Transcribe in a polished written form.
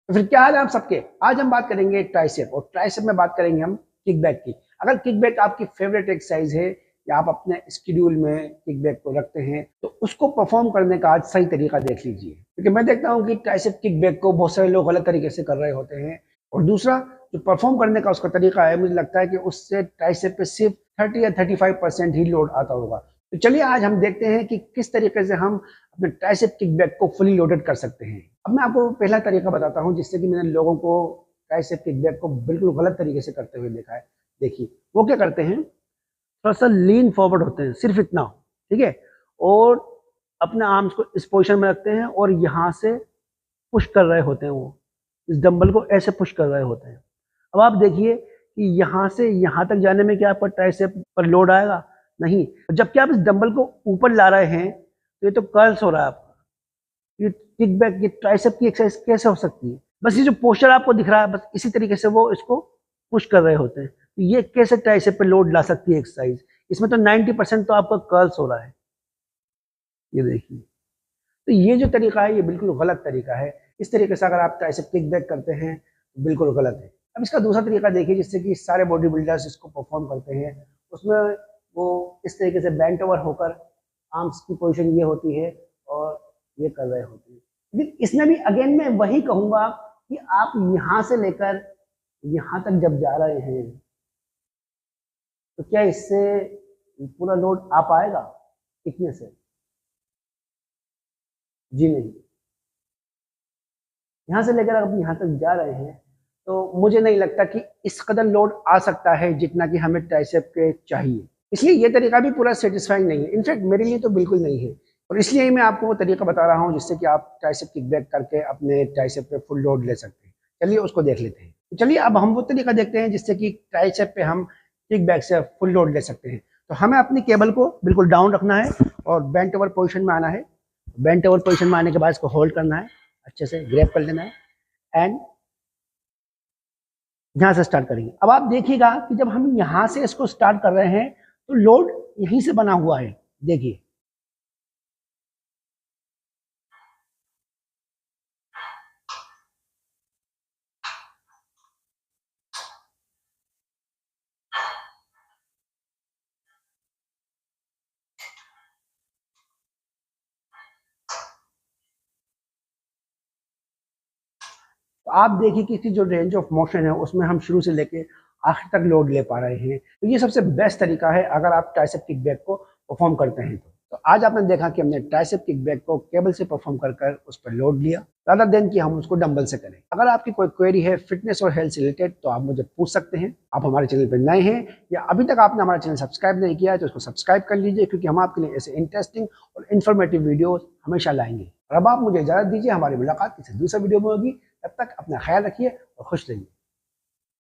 तो फिर क्या हाल है आप सबके। आज हम बात करेंगे ट्राइसेप, और ट्राइसेप में बात करेंगे हम किकबैक की। अगर किकबैक आपकी फेवरेट एक्सरसाइज है या आप अपने शेड्यूल में किकबैक को रखते हैं तो उसको परफॉर्म करने का आज सही तरीका देख लीजिए, क्योंकि मैं देखता हूँ कि ट्राइसेप किकबैक को बहुत सारे लोग गलत तरीके से कर रहे होते हैं। और दूसरा जो परफॉर्म करने का उसका तरीका है, मुझे लगता है कि उससे ट्राइसेप पे सिर्फ 30 या 35% ही लोड आता होगा। तो चलिए आज हम देखते हैं कि किस तरीके से हम अपने ट्राइसेप किकबैक को फुली लोडेड कर सकते हैं। अब मैं आपको पहला तरीका बताता हूं जिससे कि मैंने लोगों को ट्राइसेप किकबैक को बिल्कुल गलत तरीके से करते हुए देखा है। देखिए वो क्या करते हैं, थोड़ा सा लीन फॉरवर्ड होते हैं, सिर्फ इतना, ठीक है, और अपने आर्म्स को इस पोजीशन में रखते हैं और यहाँ से पुश कर रहे होते हैं, वो इस डंबल को ऐसे पुश कर रहे होते हैं। अब आप देखिए कि यहाँ से यहाँ तक जाने में क्या आपका ट्राइसेप पर लोड आएगा? नहीं। जबकि आप इस डंबल को ऊपर ला रहे हैं तो ये तो कर्ल्स हो रहा है आपका। ये किकबैक, ये ट्राइसेप की एक्सरसाइज कैसे हो सकती है? बस ये जो पोस्चर आपको दिख रहा है, बस इसी तरीके से वो इसको पुश कर रहे होते हैं। तो ये कैसे ट्राइसेप पे लोड ला सकती है एक्सरसाइज? इसमें तो 90% तो आपका कर्ल्स हो रहा है। ये देखिए, तो ये जो तरीका है ये बिल्कुल गलत तरीका है। इस तरीके से अगर आप ट्राइसेप किकबैक करते हैं तो बिल्कुल गलत है। अब इसका दूसरा तरीका देखिए जिससे कि सारे बॉडी बिल्डर्स इसको परफॉर्म करते हैं। उसमें वो इस तरीके से बेंट ओवर होकर आर्म्स की पोजीशन ये होती है और ये कर रहे होते हैं। लेकिन इसमें भी अगेन मैं वही कहूंगा कि आप यहाँ से लेकर यहाँ तक जब जा रहे हैं तो क्या इससे पूरा लोड आ पाएगा इतने से? जी नहीं। यहाँ से लेकर आप यहाँ तक जा रहे हैं तो मुझे नहीं लगता कि इस कदर लोड आ सकता है जितना कि हमें ट्राइसेप के चाहिए। इसलिए ये तरीका भी पूरा सेटिस्फाइंग नहीं है, इनफैक्ट मेरे लिए तो बिल्कुल नहीं है। और इसलिए ही मैं आपको वो तरीका बता रहा हूँ जिससे कि आप ट्राइसेप किकबैक करके अपने ट्राइसेप पे फुल लोड ले सकते हैं। चलिए उसको देख लेते हैं। तो चलिए अब हम वो तरीका देखते हैं जिससे कि ट्राइसेप पे हम किकबैक से फुल लोड ले सकते हैं। तो हमें अपनी केबल को बिल्कुल डाउन रखना है और बेंट ओवर पोजिशन में आना है। बेंट ओवर पोजिशन में आने के बाद इसको होल्ड करना है, अच्छे से ग्रैब कर लेना है एंड यहाँ से स्टार्ट करेंगे। अब आप देखिएगा कि जब हम यहाँ से इसको स्टार्ट कर रहे हैं तो लोड यहीं से बना हुआ है। देखिए तो आप देखिए कि इसकी जो रेंज ऑफ मोशन है उसमें हम शुरू से लेके आखिर तक लोड ले पा रहे हैं। तो ये सबसे बेस्ट तरीका है अगर आप ट्राइसेप किकबैक को परफॉर्म करते हैं। तो आज आपने देखा कि हमने ट्राइसेप किकबैक को केबल से परफॉर्म कर कर उस पर लोड लिया rather देन कि हम उसको डंबल से करें। अगर आपकी कोई क्वेरी है फिटनेस और हेल्थ से रिलेटेड तो आप मुझे पूछ सकते हैं। आप हमारे चैनल पर नए हैं या अभी तक आपने हमारा चैनल सब्सक्राइब नहीं किया है तो उसको सब्सक्राइब कर लीजिए, क्योंकि हम आपके लिए ऐसे इंटरेस्टिंग और इन्फॉर्मेटिव वीडियोस हमेशा लाएंगे। और अब आप मुझे इजाजत दीजिए, हमारी मुलाकात किसी दूसरे वीडियो में होगी। तब तक अपना ख्याल रखिए और खुश रहिए।